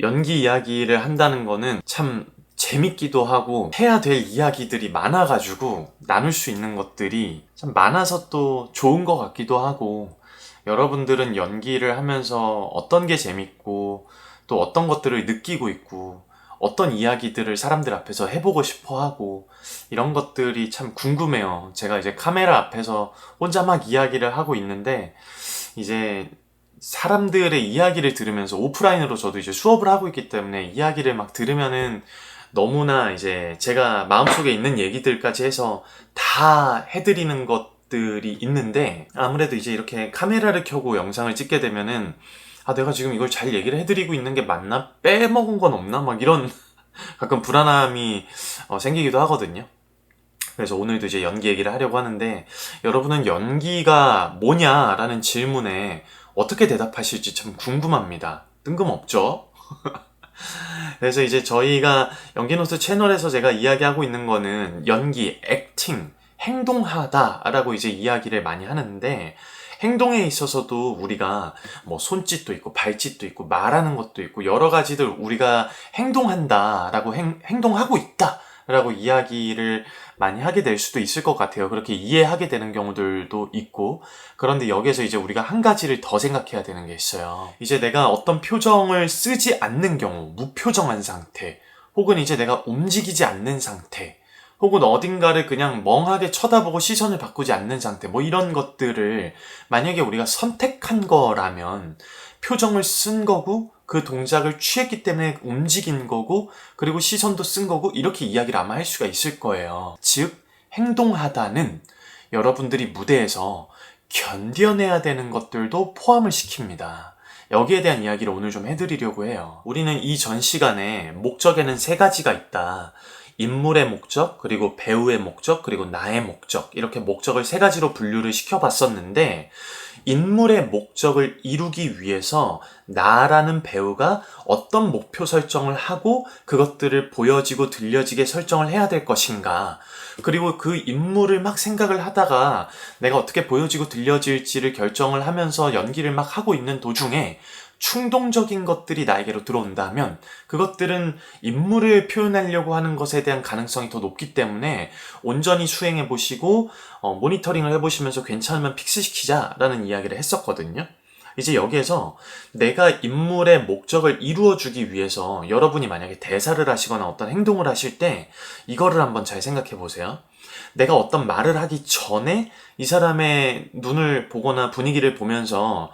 연기 이야기를 한다는 거는 참 재밌기도 하고 해야 될 이야기들이 많아가지고 나눌 수 있는 것들이 참 많아서 또 좋은 것 같기도 하고, 여러분들은 연기를 하면서 어떤 게 재밌고 또 어떤 것들을 느끼고 있고 어떤 이야기들을 사람들 앞에서 해보고 싶어 하고, 이런 것들이 참 궁금해요. 제가 이제 카메라 앞에서 혼자 막 이야기를 하고 있는데, 이제 사람들의 이야기를 들으면서 오프라인으로 저도 이제 수업을 하고 있기 때문에 이야기를 막 들으면은 너무나 이제 제가 마음속에 있는 얘기들까지 해서 다 해드리는 것들이 있는데, 아무래도 이제 이렇게 카메라를 켜고 영상을 찍게 되면은 내가 지금 이걸 잘 얘기를 해드리고 있는 게 맞나? 빼먹은 건 없나? 막 이런 가끔 불안함이 생기기도 하거든요. 그래서 오늘도 이제 연기 얘기를 하려고 하는데, 여러분은 연기가 뭐냐라는 질문에 어떻게 대답하실지 참 궁금합니다. 뜬금없죠? 그래서 이제 저희가 연기노트 채널에서 제가 이야기하고 있는 거는 연기, 액팅, 행동하다라고 이제 이야기를 많이 하는데, 행동에 있어서도 우리가 뭐 손짓도 있고 발짓도 있고 말하는 것도 있고 여러 가지들 우리가 행동한다라고 행동하고 있다라고 이야기를 많이 하게 될 수도 있을 것 같아요. 그렇게 이해하게 되는 경우들도 있고, 그런데 여기에서 이제 우리가 한 가지를 더 생각해야 되는 게 있어요. 이제 내가 어떤 표정을 쓰지 않는 경우, 무표정한 상태, 혹은 이제 내가 움직이지 않는 상태, 혹은 어딘가를 그냥 멍하게 쳐다보고 시선을 바꾸지 않는 상태, 뭐 이런 것들을 만약에 우리가 선택한 거라면 표정을 쓴 거고 그 동작을 취했기 때문에 움직인 거고 그리고 시선도 쓴 거고, 이렇게 이야기를 아마 할 수가 있을 거예요. 즉 행동하다는 여러분들이 무대에서 견뎌내야 되는 것들도 포함을 시킵니다. 여기에 대한 이야기를 오늘 좀 해드리려고 해요. 우리는 이 전 시간에 목적에는 세 가지가 있다. 인물의 목적, 그리고 배우의 목적, 그리고 나의 목적, 이렇게 목적을 세 가지로 분류를 시켜봤었는데, 인물의 목적을 이루기 위해서 나라는 배우가 어떤 목표 설정을 하고 그것들을 보여지고 들려지게 설정을 해야 될 것인가, 그리고 그 인물을 막 생각을 하다가 내가 어떻게 보여지고 들려질지를 결정을 하면서 연기를 막 하고 있는 도중에 충동적인 것들이 나에게로 들어온다면 그것들은 인물을 표현하려고 하는 것에 대한 가능성이 더 높기 때문에 온전히 수행해 보시고 모니터링을 해보시면서 괜찮으면 픽스시키자라는 이야기를 했었거든요. 이제 여기에서 내가 인물의 목적을 이루어주기 위해서 여러분이 만약에 대사를 하시거나 어떤 행동을 하실 때 이거를 한번 잘 생각해 보세요. 내가 어떤 말을 하기 전에 이 사람의 눈을 보거나 분위기를 보면서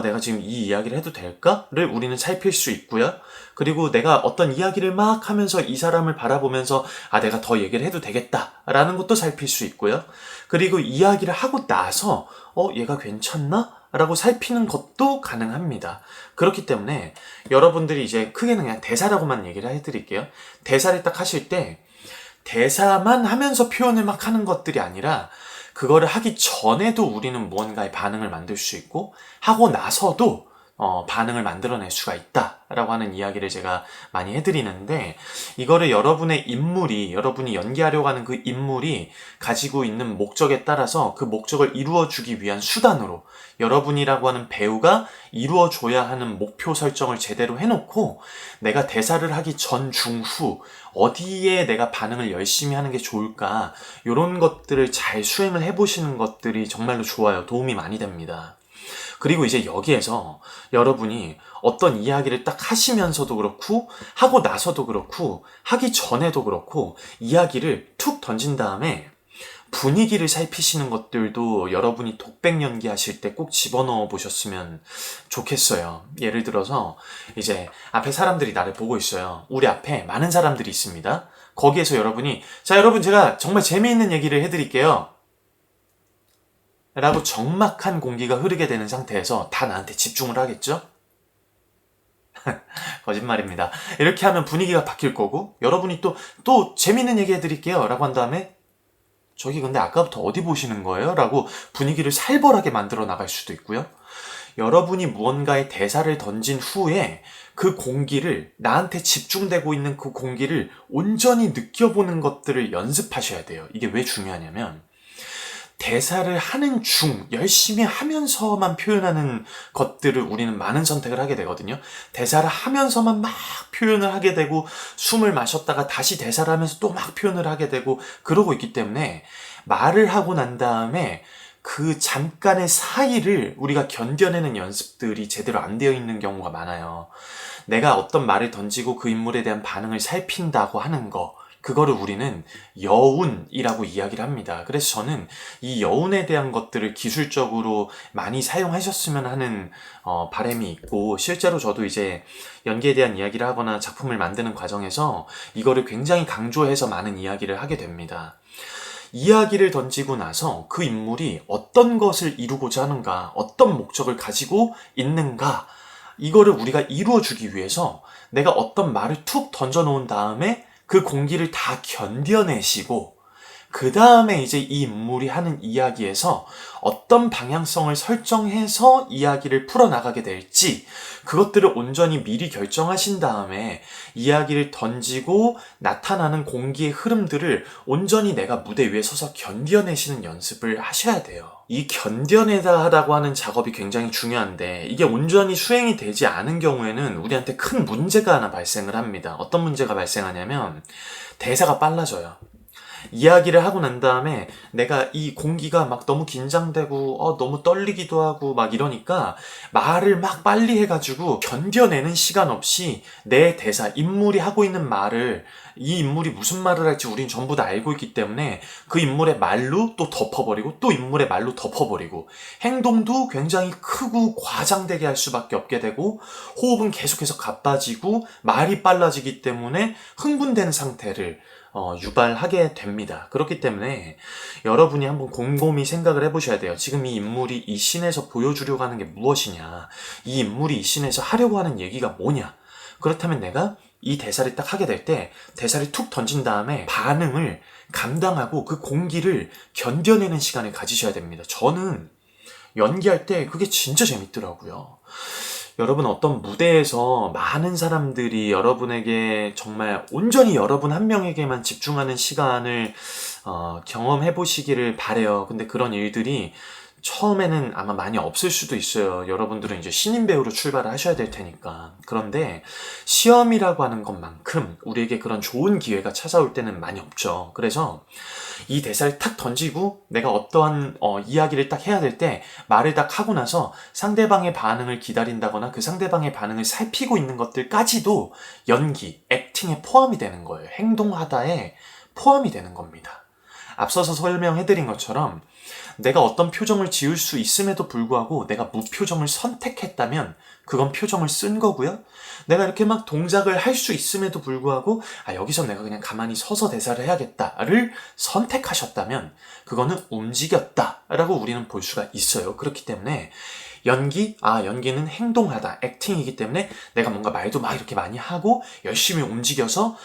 내가 지금 이 이야기를 해도 될까?를 우리는 살필 수 있고요. 그리고 내가 어떤 이야기를 막 하면서 이 사람을 바라보면서 내가 더 얘기를 해도 되겠다라는 것도 살필 수 있고요. 그리고 이야기를 하고 나서 얘가 괜찮나? 라고 살피는 것도 가능합니다. 그렇기 때문에 여러분들이 이제 크게는 그냥 대사라고만 얘기를 해드릴게요. 대사를 딱 하실 때 대사만 하면서 표현을 막 하는 것들이 아니라 그거를 하기 전에도 우리는 무언가의 반응을 만들 수 있고 하고 나서도 반응을 만들어낼 수가 있다라고 하는 이야기를 제가 많이 해드리는데, 이거를 여러분이 연기하려고 하는 그 인물이 가지고 있는 목적에 따라서 그 목적을 이루어주기 위한 수단으로 여러분이라고 하는 배우가 이루어줘야 하는 목표 설정을 제대로 해놓고 내가 대사를 하기 전, 중, 후 어디에 내가 반응을 열심히 하는 게 좋을까, 이런 것들을 잘 수행을 해보시는 것들이 정말로 좋아요. 도움이 많이 됩니다. 그리고 이제 여기에서 여러분이 어떤 이야기를 딱 하시면서도 그렇고 하고 나서도 그렇고 하기 전에도 그렇고 이야기를 툭 던진 다음에 분위기를 살피시는 것들도 여러분이 독백 연기하실 때 꼭 집어넣어 보셨으면 좋겠어요. 예를 들어서 이제 앞에 사람들이 나를 보고 있어요. 우리 앞에 많은 사람들이 있습니다. 거기에서 여러분이 자, 여러분 제가 정말 재미있는 얘기를 해드릴게요 라고 적막한 공기가 흐르게 되는 상태에서 다 나한테 집중을 하겠죠? 거짓말입니다. 이렇게 하면 분위기가 바뀔 거고, 여러분이 또 재밌는 얘기 해드릴게요 라고 한 다음에 저기 근데 아까부터 어디 보시는 거예요? 라고 분위기를 살벌하게 만들어 나갈 수도 있고요. 여러분이 무언가의 대사를 던진 후에 그 공기를, 나한테 집중되고 있는 그 공기를 온전히 느껴보는 것들을 연습하셔야 돼요. 이게 왜 중요하냐면 대사를 하는 중 열심히 하면서만 표현하는 것들을 우리는 많은 선택을 하게 되거든요. 대사를 하면서만 막 표현을 하게 되고 숨을 마셨다가 다시 대사를 하면서 또 막 표현을 하게 되고 그러고 있기 때문에 말을 하고 난 다음에 그 잠깐의 사이를 우리가 견뎌내는 연습들이 제대로 안 되어 있는 경우가 많아요. 내가 어떤 말을 던지고 그 인물에 대한 반응을 살핀다고 하는 거, 그거를 우리는 여운이라고 이야기를 합니다. 그래서 저는 이 여운에 대한 것들을 기술적으로 많이 사용하셨으면 하는 바람이 있고, 실제로 저도 이제 연기에 대한 이야기를 하거나 작품을 만드는 과정에서 이거를 굉장히 강조해서 많은 이야기를 하게 됩니다. 이야기를 던지고 나서 그 인물이 어떤 것을 이루고자 하는가, 어떤 목적을 가지고 있는가, 이거를 우리가 이루어주기 위해서 내가 어떤 말을 툭 던져놓은 다음에 그 공기를 다 견뎌내시고 그 다음에 이제 이 인물이 하는 이야기에서 어떤 방향성을 설정해서 이야기를 풀어나가게 될지 그것들을 온전히 미리 결정하신 다음에 이야기를 던지고 나타나는 공기의 흐름들을 온전히 내가 무대 위에 서서 견뎌내시는 연습을 하셔야 돼요. 이 견뎌내다라고 하는 작업이 굉장히 중요한데 이게 온전히 수행이 되지 않은 경우에는 우리한테 큰 문제가 하나 발생을 합니다. 어떤 문제가 발생하냐면 대사가 빨라져요. 이야기를 하고 난 다음에 내가 이 공기가 막 너무 긴장되고 너무 떨리기도 하고 막 이러니까 말을 막 빨리 해가지고 견뎌내는 시간 없이 내 대사, 인물이 하고 있는 말을 이 인물이 무슨 말을 할지 우린 전부 다 알고 있기 때문에 그 인물의 말로 또 덮어버리고 또 인물의 말로 덮어버리고 행동도 굉장히 크고 과장되게 할 수밖에 없게 되고 호흡은 계속해서 가빠지고 말이 빨라지기 때문에 흥분된 상태를 유발하게 됩니다. 그렇기 때문에 여러분이 한번 곰곰이 생각을 해보셔야 돼요. 지금 이 인물이 이 씬에서 보여주려고 하는 게 무엇이냐, 이 인물이 이 씬에서 하려고 하는 얘기가 뭐냐. 그렇다면 내가 이 대사를 딱 하게 될 때 대사를 툭 던진 다음에 반응을 감당하고 그 공기를 견뎌내는 시간을 가지셔야 됩니다. 저는 연기할 때 그게 진짜 재밌더라고요. 여러분 어떤 무대에서 많은 사람들이 여러분에게 정말 온전히 여러분 한 명에게만 집중하는 시간을 경험해 보시기를 바래요. 근데 그런 일들이 처음에는 아마 많이 없을 수도 있어요. 여러분들은 이제 신인 배우로 출발을 하셔야 될 테니까. 그런데 시험이라고 하는 것만큼 우리에게 그런 좋은 기회가 찾아올 때는 많이 없죠. 그래서 이 대사를 탁 던지고 내가 어떠한 이야기를 딱 해야 될 때 말을 딱 하고 나서 상대방의 반응을 기다린다거나 그 상대방의 반응을 살피고 있는 것들까지도 연기, 액팅에 포함이 되는 거예요. 행동하다에 포함이 되는 겁니다. 앞서서 설명해드린 것처럼 내가 어떤 표정을 지을 수 있음에도 불구하고 내가 무표정을 선택했다면 그건 표정을 쓴 거고요. 내가 이렇게 막 동작을 할 수 있음에도 불구하고 여기서 내가 그냥 가만히 서서 대사를 해야겠다를 선택하셨다면 그거는 움직였다라고 우리는 볼 수가 있어요. 그렇기 때문에 연기는 행동하다, 액팅이기 때문에 내가 뭔가 말도 막 이렇게 많이 하고 열심히 움직여서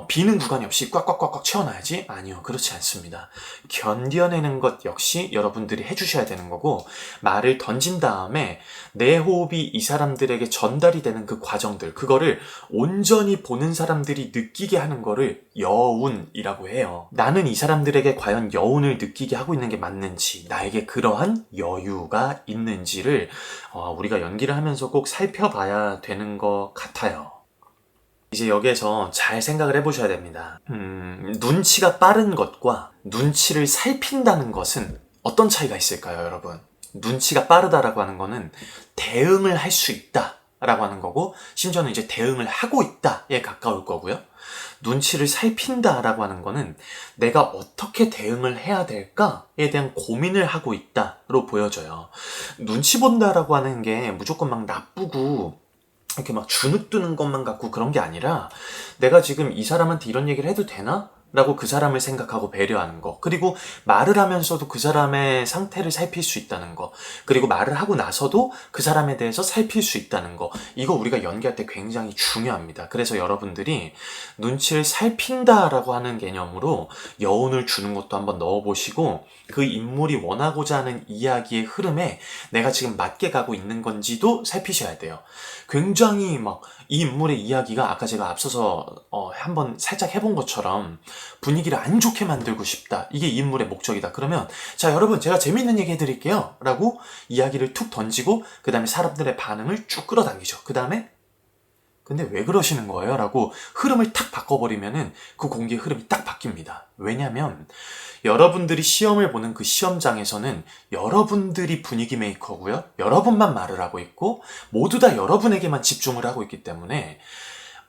비는 구간이 없이 꽉꽉꽉꽉 채워놔야지? 아니요, 그렇지 않습니다. 견뎌내는 것 역시 여러분들이 해주셔야 되는 거고 말을 던진 다음에 내 호흡이 이 사람들에게 전달이 되는 그 과정들, 그거를 온전히 보는 사람들이 느끼게 하는 거를 여운이라고 해요. 나는 이 사람들에게 과연 여운을 느끼게 하고 있는 게 맞는지, 나에게 그러한 여유가 있는지를 우리가 연기를 하면서 꼭 살펴봐야 되는 것 같아요. 이제 여기에서 잘 생각을 해보셔야 됩니다. 눈치가 빠른 것과 눈치를 살핀다는 것은 어떤 차이가 있을까요, 여러분? 눈치가 빠르다라고 하는 거는 대응을 할 수 있다라고 하는 거고, 심지어는 이제 대응을 하고 있다에 가까울 거고요. 눈치를 살핀다라고 하는 거는 내가 어떻게 대응을 해야 될까에 대한 고민을 하고 있다로 보여져요. 눈치 본다라고 하는 게 무조건 막 나쁘고 이렇게 막 주눅 드는 것만 갖고 그런 게 아니라 내가 지금 이 사람한테 이런 얘기를 해도 되나? 라고 그 사람을 생각하고 배려하는 거, 그리고 말을 하면서도 그 사람의 상태를 살필 수 있다는 거, 그리고 말을 하고 나서도 그 사람에 대해서 살필 수 있다는 거, 이거 우리가 연기할 때 굉장히 중요합니다. 그래서 여러분들이 눈치를 살핀다라고 하는 개념으로 여운을 주는 것도 한번 넣어보시고 그 인물이 원하고자 하는 이야기의 흐름에 내가 지금 맞게 가고 있는 건지도 살피셔야 돼요. 굉장히 막 이 인물의 이야기가 아까 제가 앞서서 한번 살짝 해본 것처럼 분위기를 안 좋게 만들고 싶다. 이게 이 인물의 목적이다. 그러면 자 여러분 제가 재밌는 얘기 해드릴게요. 라고 이야기를 툭 던지고 그 다음에 사람들의 반응을 쭉 끌어당기죠. 그 다음에 근데 왜 그러시는 거예요? 라고 흐름을 탁 바꿔버리면은 그 공기의 흐름이 딱 바뀝니다. 왜냐면 여러분들이 시험을 보는 그 시험장에서는 여러분들이 분위기 메이커고요. 여러분만 말을 하고 있고 모두 다 여러분에게만 집중을 하고 있기 때문에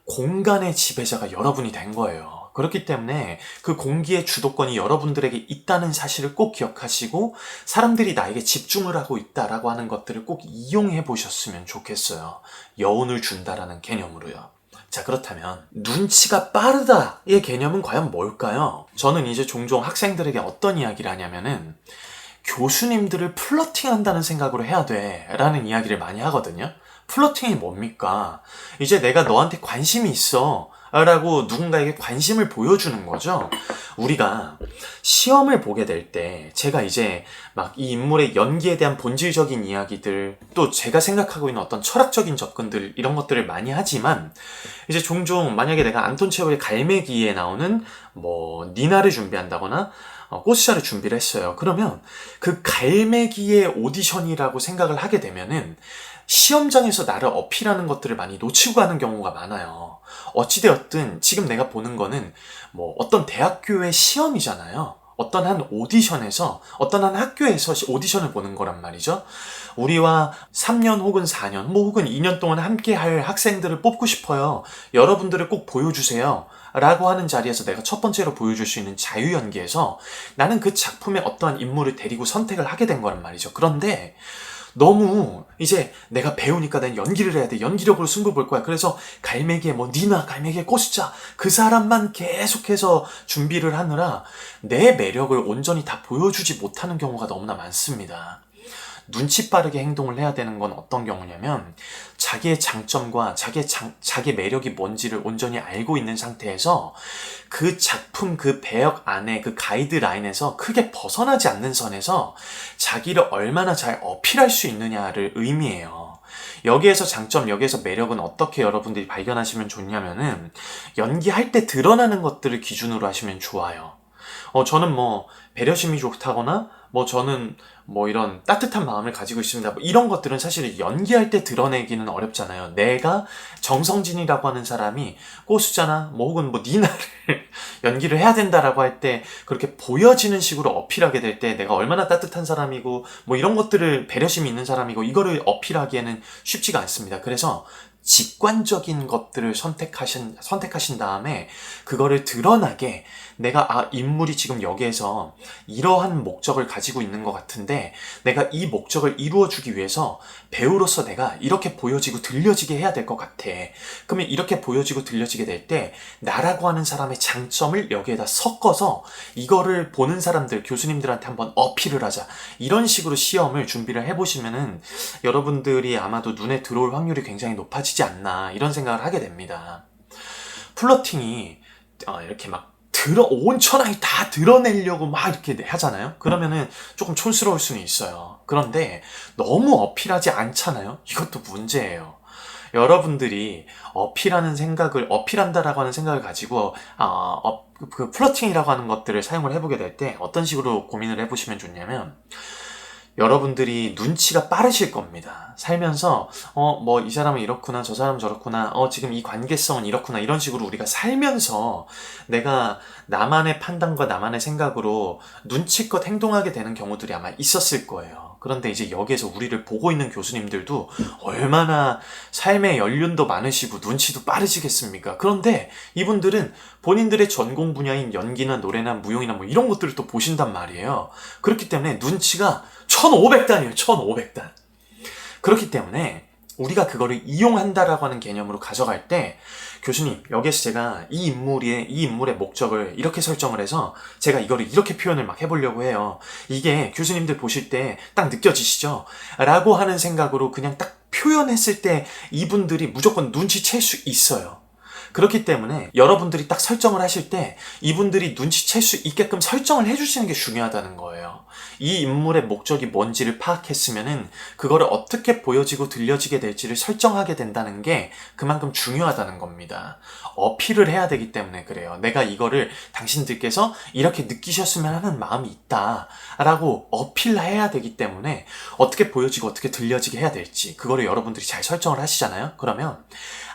공간의 지배자가 여러분이 된 거예요. 그렇기 때문에 그 공기의 주도권이 여러분들에게 있다는 사실을 꼭 기억하시고 사람들이 나에게 집중을 하고 있다라고 하는 것들을 꼭 이용해 보셨으면 좋겠어요. 여운을 준다라는 개념으로요. 자, 그렇다면 눈치가 빠르다의 개념은 과연 뭘까요? 저는 이제 종종 학생들에게 어떤 이야기를 하냐면은 교수님들을 플러팅한다는 생각으로 해야 돼 라는 이야기를 많이 하거든요. 플러팅이 뭡니까? 이제 내가 너한테 관심이 있어 라고 누군가에게 관심을 보여주는 거죠. 우리가 시험을 보게 될 때 제가 이제 막 이 인물의 연기에 대한 본질적인 이야기들 또 제가 생각하고 있는 어떤 철학적인 접근들 이런 것들을 많이 하지만 이제 종종 만약에 내가 안톤 체호의 갈매기에 나오는 뭐 니나를 준비한다거나 꽃시샤를 준비를 했어요. 그러면 그 갈매기의 오디션이라고 생각을 하게 되면은 시험장에서 나를 어필하는 것들을 많이 놓치고 가는 경우가 많아요. 어찌되었든 지금 내가 보는 거는 뭐 어떤 대학교의 시험이잖아요. 어떤 한 오디션에서 어떤 한 학교에서 오디션을 보는 거란 말이죠. 우리와 3년 혹은 4년 뭐 혹은 2년 동안 함께 할 학생들을 뽑고 싶어요. 여러분들을 꼭 보여주세요. 라고 하는 자리에서 내가 첫 번째로 보여줄 수 있는 자유연기에서 나는 그 작품의 어떠한 인물을 데리고 선택을 하게 된 거란 말이죠. 그런데 너무 이제 내가 배우니까 난 연기를 해야 돼. 연기력으로 승부 볼 거야. 그래서 갈매기의 뭐 니나, 갈매기의 꽃시자 그 사람만 계속해서 준비를 하느라 내 매력을 온전히 다 보여주지 못하는 경우가 너무나 많습니다. 눈치 빠르게 행동을 해야 되는 건 어떤 경우냐면 자기의 장점과 자기의 매력이 뭔지를 온전히 알고 있는 상태에서 그 작품 그 배역 안에 그 가이드라인에서 크게 벗어나지 않는 선에서 자기를 얼마나 잘 어필할 수 있느냐를 의미해요. 여기에서 장점, 여기에서 매력은 어떻게 여러분들이 발견하시면 좋냐면은 연기할 때 드러나는 것들을 기준으로 하시면 좋아요. 저는 뭐 배려심이 좋다거나 뭐 저는 뭐 이런 따뜻한 마음을 가지고 있습니다. 뭐 이런 것들은 사실 연기할 때 드러내기는 어렵잖아요. 내가 정성진이라고 하는 사람이 꼬수자나 뭐 혹은 뭐 니나를 연기를 해야 된다라고 할 때 그렇게 보여지는 식으로 어필하게 될 때 내가 얼마나 따뜻한 사람이고 뭐 이런 것들을 배려심이 있는 사람이고 이거를 어필하기에는 쉽지가 않습니다. 그래서 직관적인 것들을 선택하신 다음에 그거를 드러나게 내가 인물이 지금 여기에서 이러한 목적을 가지고 있는 것 같은데 내가 이 목적을 이루어주기 위해서 배우로서 내가 이렇게 보여지고 들려지게 해야 될 것 같아. 그러면 이렇게 보여지고 들려지게 될 때 나라고 하는 사람의 장점을 여기에다 섞어서 이거를 보는 사람들, 교수님들한테 한번 어필을 하자. 이런 식으로 시험을 준비를 해보시면은 여러분들이 아마도 눈에 들어올 확률이 굉장히 높아지지 않나 이런 생각을 하게 됩니다. 플러팅이 이렇게 막 온천하게 다 드러내려고 막 이렇게 하잖아요. 그러면은 조금 촌스러울 수는 있어요. 그런데 너무 어필하지 않잖아요. 이것도 문제예요. 여러분들이 어필한다라고 하는 생각을 가지고 그 플러팅이라고 하는 것들을 사용을 해보게 될 때 어떤 식으로 고민을 해보시면 좋냐면 여러분들이 눈치가 빠르실 겁니다. 살면서 뭐 이 사람은 이렇구나 저 사람은 저렇구나 지금 이 관계성은 이렇구나 이런 식으로 우리가 살면서 내가 나만의 판단과 나만의 생각으로 눈치껏 행동하게 되는 경우들이 아마 있었을 거예요. 그런데 이제 여기에서 우리를 보고 있는 교수님들도 얼마나 삶의 연륜도 많으시고 눈치도 빠르시겠습니까? 그런데 이분들은 본인들의 전공 분야인 연기나 노래나 무용이나 뭐 이런 것들을 또 보신단 말이에요. 그렇기 때문에 눈치가 1500단이에요. 1500단. 그렇기 때문에 우리가 그거를 이용한다라고 하는 개념으로 가져갈 때 교수님 여기에서 제가 이 인물의 목적을 이렇게 설정을 해서 제가 이거를 이렇게 표현을 막 해보려고 해요. 이게 교수님들 보실 때 딱 느껴지시죠? 라고 하는 생각으로 그냥 딱 표현했을 때 이분들이 무조건 눈치챌 수 있어요. 그렇기 때문에 여러분들이 딱 설정을 하실 때 이분들이 눈치챌 수 있게끔 설정을 해주시는 게 중요하다는 거예요. 이 인물의 목적이 뭔지를 파악했으면은 그거를 어떻게 보여지고 들려지게 될지를 설정하게 된다는 게 그만큼 중요하다는 겁니다. 어필을 해야 되기 때문에 그래요. 내가 이거를 당신들께서 이렇게 느끼셨으면 하는 마음이 있다 라고 어필해야 되기 때문에 어떻게 보여지고 어떻게 들려지게 해야 될지 그거를 여러분들이 잘 설정을 하시잖아요. 그러면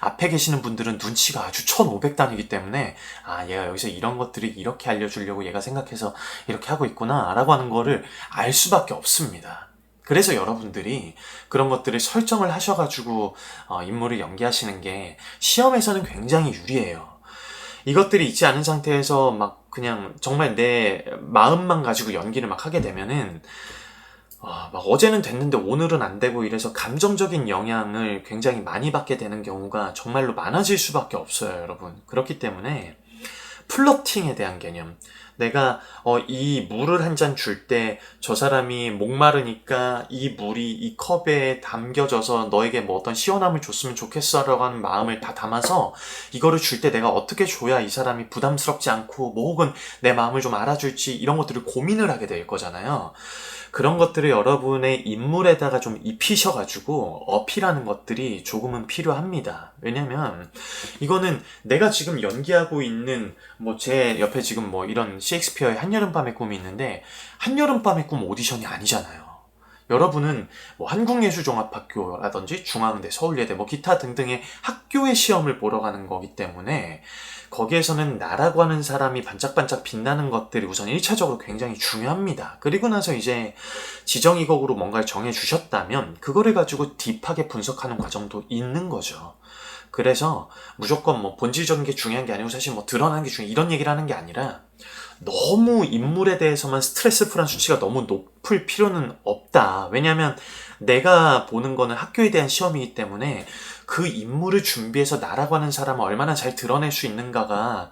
앞에 계시는 분들은 눈치가 아주 1500단이기 때문에 아, 얘가 여기서 이런 것들을 이렇게 알려주려고 얘가 생각해서 이렇게 하고 있구나 라고 하는 거를 알 수밖에 없습니다. 그래서 여러분들이 그런 것들을 설정을 하셔가지고 인물을 연기하시는 게 시험에서는 굉장히 유리해요. 이것들이 있지 않은 상태에서 막 그냥 정말 내 마음만 가지고 연기를 막 하게 되면은 막 어제는 됐는데 오늘은 안 되고 이래서 감정적인 영향을 굉장히 많이 받게 되는 경우가 정말로 많아질 수밖에 없어요, 여러분. 그렇기 때문에 플러팅에 대한 개념. 내가 이 물을 한 잔 줄 때 저 사람이 목마르니까 이 물이 이 컵에 담겨져서 너에게 뭐 어떤 시원함을 줬으면 좋겠어 라고 하는 마음을 다 담아서 이거를 줄 때 내가 어떻게 줘야 이 사람이 부담스럽지 않고 뭐 혹은 내 마음을 좀 알아줄지 이런 것들을 고민을 하게 될 거잖아요. 그런 것들을 여러분의 인물에다가 좀 입히셔가지고 어필하는 것들이 조금은 필요합니다. 왜냐면 이거는 내가 지금 연기하고 있는 뭐 제 옆에 지금 뭐 이런 셰익스피어의 한여름밤의 꿈이 있는데 한여름밤의 꿈 오디션이 아니잖아요. 여러분은 뭐 한국예술종합학교라든지 중앙대, 서울예대, 뭐 기타 등등의 학교의 시험을 보러 가는 거기 때문에 거기에서는 나라고 하는 사람이 반짝반짝 빛나는 것들이 우선 1차적으로 굉장히 중요합니다. 그리고 나서 이제 지정이곡으로 뭔가를 정해주셨다면 그거를 가지고 딥하게 분석하는 과정도 있는 거죠. 그래서 무조건 뭐 본질적인 게 중요한 게 아니고 사실 뭐 드러나는 게 중요해 이런 얘기를 하는 게 아니라 너무 인물에 대해서만 스트레스 풀한 수치가 너무 높을 필요는 없다. 왜냐하면 내가 보는 거는 학교에 대한 시험이기 때문에 그 인물을 준비해서 나라고 하는 사람을 얼마나 잘 드러낼 수 있는가가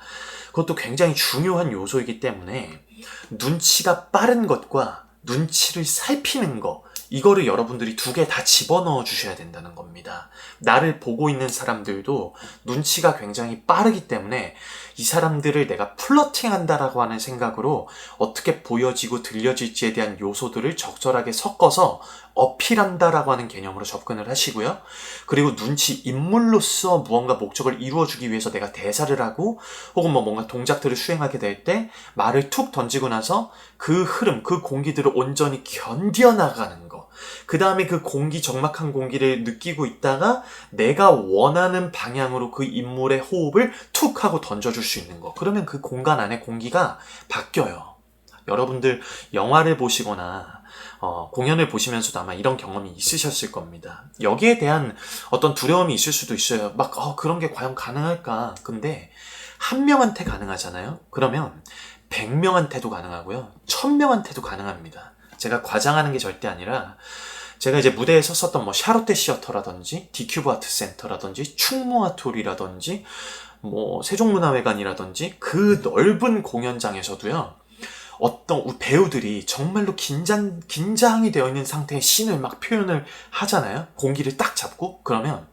그것도 굉장히 중요한 요소이기 때문에 눈치가 빠른 것과 눈치를 살피는 거 이거를 여러분들이 두 개 다 집어넣어 주셔야 된다는 겁니다. 나를 보고 있는 사람들도 눈치가 굉장히 빠르기 때문에 이 사람들을 내가 플러팅한다라고 하는 생각으로 어떻게 보여지고 들려질지에 대한 요소들을 적절하게 섞어서 어필한다라고 하는 개념으로 접근을 하시고요. 그리고 눈치 인물로서 무언가 목적을 이루어주기 위해서 내가 대사를 하고 혹은 뭐 뭔가 동작들을 수행하게 될 때 말을 툭 던지고 나서 그 흐름, 그 공기들을 온전히 견뎌나가는 거. 그 다음에 그 공기, 적막한 공기를 느끼고 있다가 내가 원하는 방향으로 그 인물의 호흡을 툭 하고 던져줄 수 있는 거. 그러면 그 공간 안에 공기가 바뀌어요. 여러분들 영화를 보시거나 공연을 보시면서도 아마 이런 경험이 있으셨을 겁니다. 여기에 대한 어떤 두려움이 있을 수도 있어요. 막 그런 게 과연 가능할까? 근데 한 명한테 가능하잖아요. 그러면 100명한테도 가능하고요. 1000명한테도 가능합니다. 제가 과장하는 게 절대 아니라 제가 이제 무대에 섰었던 뭐 샤롯테 시어터라든지 디큐브 아트 센터라든지 충무아톨이라든지 뭐 세종문화회관이라든지 그 넓은 공연장에서도요. 어떤 배우들이 정말로 긴장이 되어 있는 상태의 씬을 막 표현을 하잖아요. 공기를 딱 잡고 그러면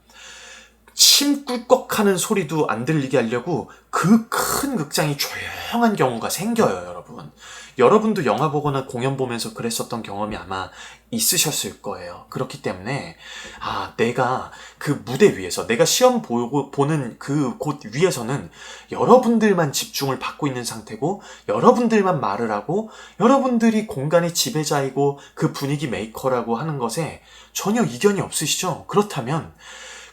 침 꿀꺽하는 소리도 안 들리게 하려고 그 큰 극장이 조용한 경우가 생겨요, 여러분. 여러분도 영화 보거나 공연 보면서 그랬었던 경험이 아마 있으셨을 거예요. 그렇기 때문에 내가 그 무대 위에서 내가 시험 보는 그 곳 위에서는 여러분들만 집중을 받고 있는 상태고 여러분들만 말을 하고 여러분들이 공간의 지배자이고 그 분위기 메이커라고 하는 것에 전혀 이견이 없으시죠? 그렇다면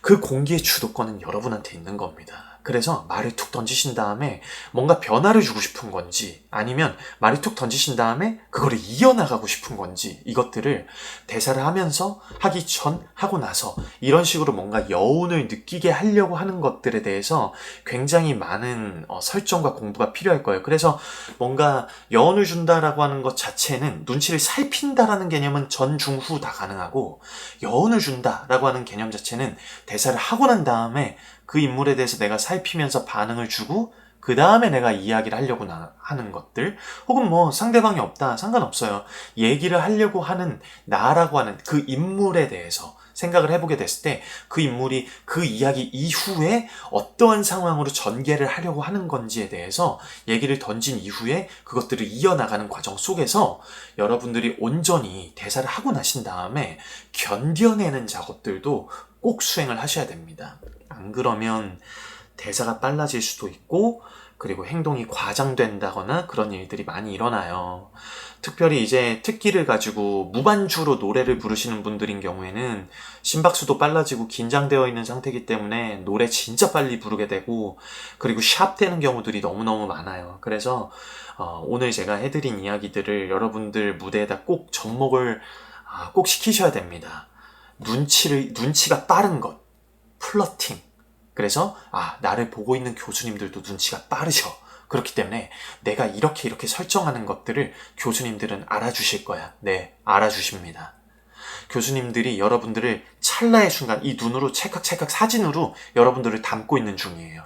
그 공기의 주도권은 여러분한테 있는 겁니다. 그래서 말을 툭 던지신 다음에 뭔가 변화를 주고 싶은 건지 아니면 말을 툭 던지신 다음에 그거를 이어나가고 싶은 건지 이것들을 대사를 하면서 하기 전 하고 나서 이런 식으로 뭔가 여운을 느끼게 하려고 하는 것들에 대해서 굉장히 많은 설정과 공부가 필요할 거예요. 그래서 뭔가 여운을 준다라고 하는 것 자체는 눈치를 살핀다라는 개념은 전, 중, 후 다 가능하고 여운을 준다라고 하는 개념 자체는 대사를 하고 난 다음에 그 인물에 대해서 내가 살피면서 반응을 주고 그 다음에 내가 이야기를 하려고 하는 것들 혹은 뭐 상대방이 없다 상관없어요. 얘기를 하려고 하는 나라고 하는 그 인물에 대해서 생각을 해보게 됐을 때 그 인물이 그 이야기 이후에 어떠한 상황으로 전개를 하려고 하는 건지에 대해서 얘기를 던진 이후에 그것들을 이어나가는 과정 속에서 여러분들이 온전히 대사를 하고 나신 다음에 견뎌내는 작업들도 꼭 수행을 하셔야 됩니다. 안 그러면 대사가 빨라질 수도 있고 그리고 행동이 과장된다거나 그런 일들이 많이 일어나요. 특별히 이제 특기를 가지고 무반주로 노래를 부르시는 분들인 경우에는 심박수도 빨라지고 긴장되어 있는 상태이기 때문에 노래 진짜 빨리 부르게 되고 그리고 샵되는 경우들이 너무너무 많아요. 그래서 오늘 제가 해드린 이야기들을 여러분들 무대에다 꼭 접목을 꼭 시키셔야 됩니다. 눈치가 빠른 것, 플러팅. 그래서 나를 보고 있는 교수님들도 눈치가 빠르셔. 그렇기 때문에 내가 이렇게 설정하는 것들을 교수님들은 알아주실 거야. 네, 알아주십니다. 교수님들이 여러분들을 찰나의 순간 이 눈으로 찰칵찰칵 사진으로 여러분들을 담고 있는 중이에요.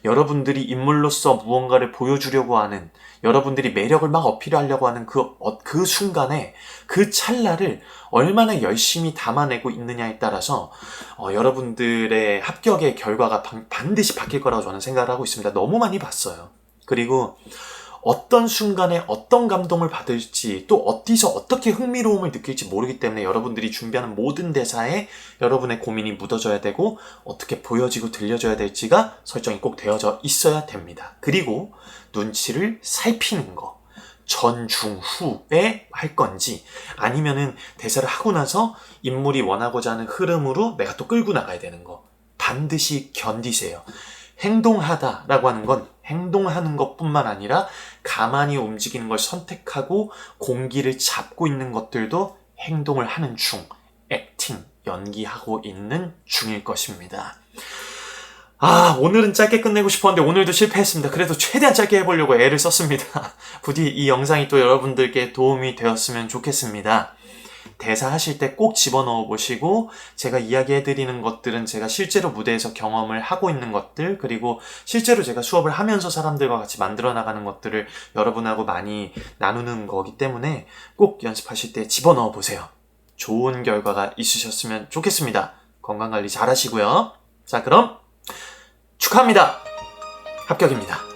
여러분들이 인물로서 무언가를 보여주려고 하는, 여러분들이 매력을 막 어필하려고 하는 그 순간에 그 찰나를 얼마나 열심히 담아내고 있느냐에 따라서 여러분들의 합격의 결과가 반드시 바뀔 거라고 저는 생각을 하고 있습니다. 너무 많이 봤어요. 그리고 어떤 순간에 어떤 감동을 받을지 또 어디서 어떻게 흥미로움을 느낄지 모르기 때문에 여러분들이 준비하는 모든 대사에 여러분의 고민이 묻어져야 되고 어떻게 보여지고 들려져야 될지가 설정이 꼭 되어져 있어야 됩니다. 그리고 눈치를 살피는 거. 전, 중, 후에 할 건지 아니면은 대사를 하고 나서 인물이 원하고자 하는 흐름으로 내가 또 끌고 나가야 되는 거. 반드시 견디세요. 행동하다라고 하는 건 행동하는 것뿐만 아니라 가만히 움직이는 걸 선택하고 공기를 잡고 있는 것들도 행동을 하는 중, 액팅, 연기하고 있는 중일 것입니다. 오늘은 짧게 끝내고 싶었는데 오늘도 실패했습니다. 그래도 최대한 짧게 해보려고 애를 썼습니다. 부디 이 영상이 또 여러분들께 도움이 되었으면 좋겠습니다. 대사 하실 때 꼭 집어넣어 보시고 제가 이야기해드리는 것들은 제가 실제로 무대에서 경험을 하고 있는 것들 그리고 실제로 제가 수업을 하면서 사람들과 같이 만들어 나가는 것들을 여러분하고 많이 나누는 거기 때문에 꼭 연습하실 때 집어넣어 보세요. 좋은 결과가 있으셨으면 좋겠습니다. 건강관리 잘 하시고요. 자, 그럼 축하합니다. 합격입니다.